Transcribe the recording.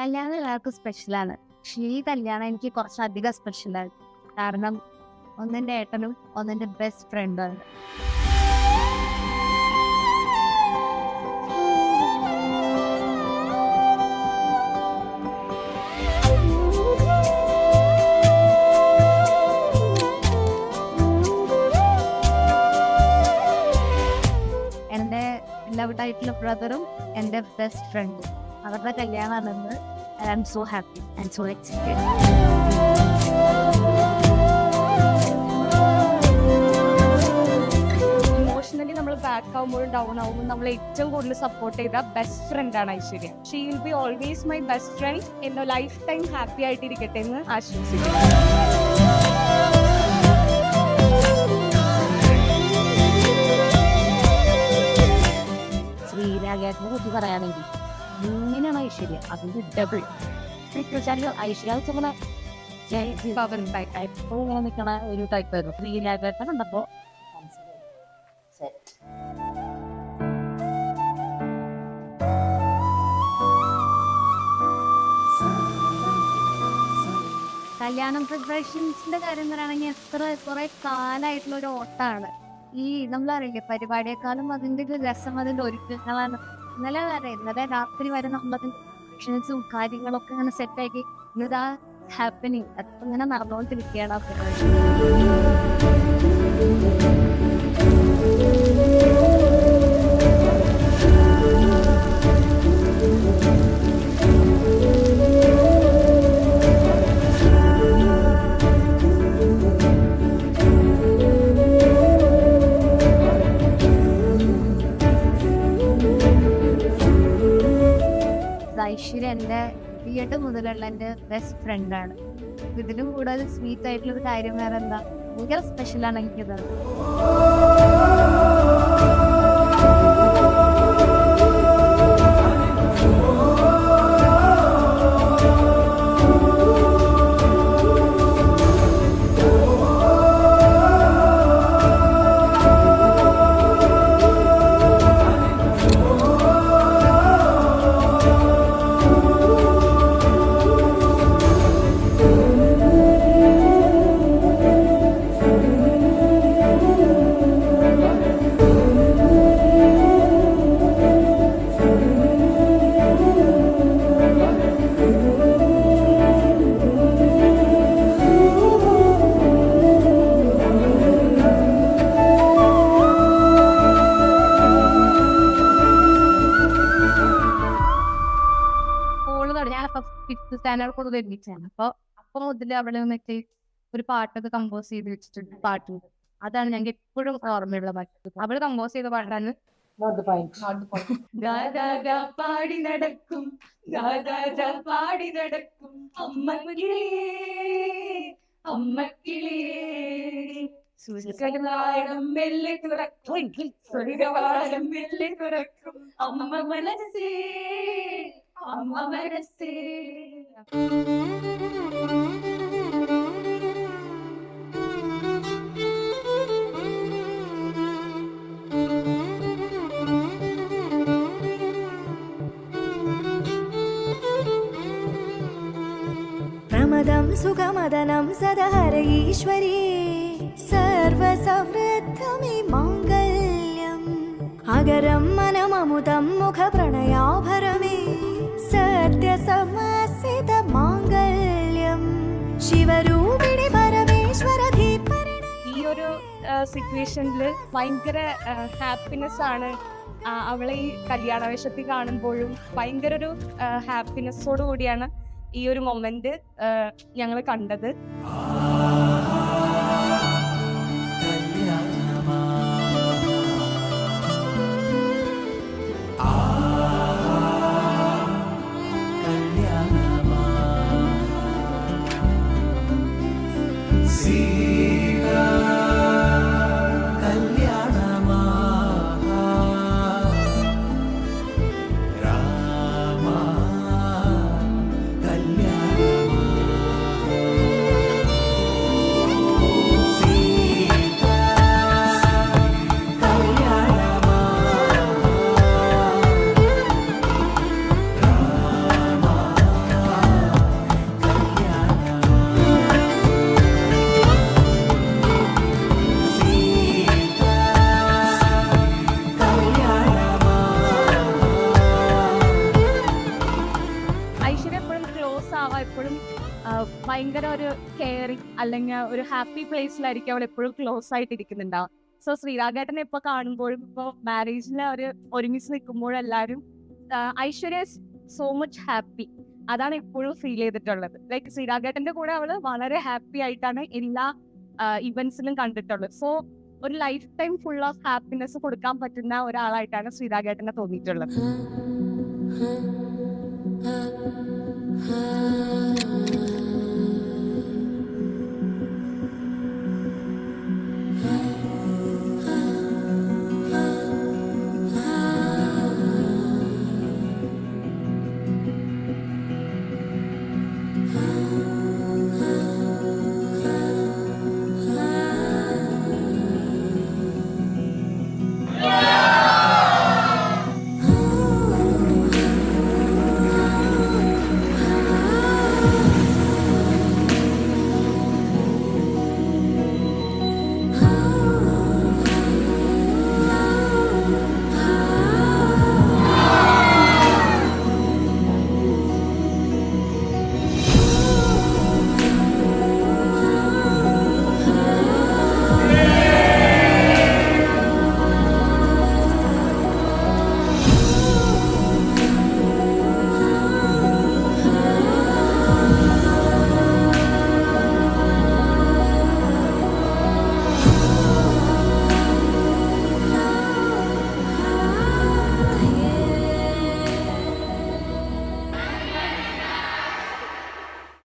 കല്യാണം എല്ലാവർക്കും സ്പെഷ്യലാണ്. പക്ഷേ ഈ കല്യാണം എനിക്ക് കുറച്ചധികം സ്പെഷ്യലാണ്. കാരണം ഒന്നെൻ്റെ ഏട്ടനും ഒന്നെൻ്റെ ബെസ്റ്റ് ഫ്രണ്ടാണ്. എൻ്റെ ലവ്ഡ് ആയിട്ടുള്ള ബ്രദറും എൻ്റെ ബെസ്റ്റ് ഫ്രണ്ടും അവരുടെ കല്യാണമാണെന്ന് I am so happy and so excited. Emotionally നമ്മൾ ബാക്ക് ആവുമ്പോഴും ഡൗൺ ആവുമ്പോൾ നമ്മൾ ഏറ്റവും കൂടുതൽ സപ്പോർട്ട് ചെയ്ത ബെസ്റ്റ് ഫ്രണ്ടാണ് Aishwarya. She will be always my best friend. എന്റെ ലൈഫ് ടൈം ഹാപ്പി ആയിട്ടിരിക്കട്ടെ എന്ന് ആശംസിക്കുന്നു. ശ്രീരാഗേട്ടനെ കുറിച്ച് പറയുകയാണെങ്കിൽ ഇങ്ങനെയാണ് ഐശ്വര്യ, അതിന്റെ ഡബിൾ. ഐശ്വര്യ എപ്പോഴും ഇങ്ങനെ നിൽക്കണ ഒരു ടൈപ്പ് ആയിരുന്നു. ശ്രീരാഗേട്ടനെ കണ്ടപ്പോ കല്യാണം പ്രിപ്പറേഷൻസിന്റെ കാര്യം പറയുകയാണെങ്കിൽ കുറെ കാലമായിട്ടുള്ള ഒരു ഓട്ടമാണ്. ഈ നമ്മളറിയില്ലേ, പരിപാടിയെക്കാളും അതിന്റെ ഒരു രസം അതിന്റെ ഒരുക്കങ്ങളാണ്. ഇന്നലെ രാത്രി വരെ നമ്മളതിന്റെ പ്രിപ്പറേഷൻസും കാര്യങ്ങളൊക്കെ ഇങ്ങനെ സെറ്റാക്കി ഇതാ ഹാപ്പനിങ് അപ്പൊ ഇങ്ങനെ നടന്നുകൊണ്ടിരിക്കുകയാണ് ആ പരിപാടി. ഐശ്വര്യ എൻ്റെ ബിഎഡ് മുതലുള്ള എൻ്റെ ബെസ്റ്റ് ഫ്രണ്ടാണ്. ഇതിലും കൂടുതൽ സ്വീറ്റ് ആയിട്ടുള്ളൊരു കാര്യം വേറെ എന്താ, ഭയങ്കര സ്പെഷ്യലാണ് എനിക്കത്. ഞാനപ്പോ ഫിഫ്ത്ത് സ്റ്റാൻഡേർഡ് കൂടുതൽ ഒരുമിച്ചാണ്. അപ്പൊ മുതൽ അവിടെ നിന്നിട്ട് ഒരു പാട്ടൊക്കെ കമ്പോസ് ചെയ്ത് വെച്ചിട്ടുണ്ട്. പാട്ടുണ്ട്, അതാണ് ഞങ്ങൾക്ക് എപ്പോഴും ഓർമ്മയുള്ള പാട്ട്. അവള് കമ്പോസ് ചെയ്ത പാട്ടാണ് പാടി നടക്കും പാടി നടക്കും സൂര്യകാലം മെല്ലെ തുറക്കും സൂര്യകാലം മെല്ലെ തുറക്കും അമ്മ മനസ്സേ അമ്മ മനസ്സേ. പ്രമദം സുഖമദനം സദഹര ഈശ്വരീ സർവസമൃദ്ധമേ മാംഗല്യം അഗരം മനമമുദം മുഖപ്രണയാഭരമേ സത്യസമസിത മാംഗല്യം ശിവരൂപിണി പരമേശ്വരധീപരിണ. ഈ ഒരു സിറ്റുവേഷനിൽ ഭയങ്കര ഹാപ്പിനെസ് ആണ് അവളെ ഈ കല്യാണവേഷത്തിൽ കാണുമ്പോഴും. ഭയങ്കര ഒരു ഹാപ്പിനെസ്സോടു കൂടിയാണ് ഈ ഒരു മൊമെന്റ് ഞങ്ങൾ കണ്ടത്. See ഐശ്വര്യ എപ്പോഴും ക്ലോസ് ആവാം, എപ്പോഴും ഭയങ്കര ഒരു കെയറിങ് അല്ലെങ്കിൽ ഒരു ഹാപ്പി പ്ലേസിലായിരിക്കും അവൾ എപ്പോഴും ക്ലോസ് ആയിട്ട് ഇരിക്കുന്നുണ്ടാവും. സോ ശ്രീരാഗേട്ടനെ ഇപ്പൊ കാണുമ്പോഴും ഇപ്പൊ മാരേജിൽ അവർ ഒരുമിച്ച് നിൽക്കുമ്പോഴും എല്ലാവരും ഐശ്വര്യ സോ മച്ച് ഹാപ്പി, അതാണ് എപ്പോഴും ഫീൽ ചെയ്തിട്ടുള്ളത്. ലൈക്ക് ശ്രീരാഗേട്ടന്റെ കൂടെ അവള് വളരെ ഹാപ്പി ആയിട്ടാണ് എല്ലാ ഇവന്റ്സിലും കണ്ടിട്ടുള്ളത്. സോ ഒരു life time full of happiness കൊടുക്കാൻ പറ്റുന്ന ഒരാളായിട്ടാണ് ശ്രീരാഗേട്ടനെ തോന്നിയിട്ടുള്ളത്.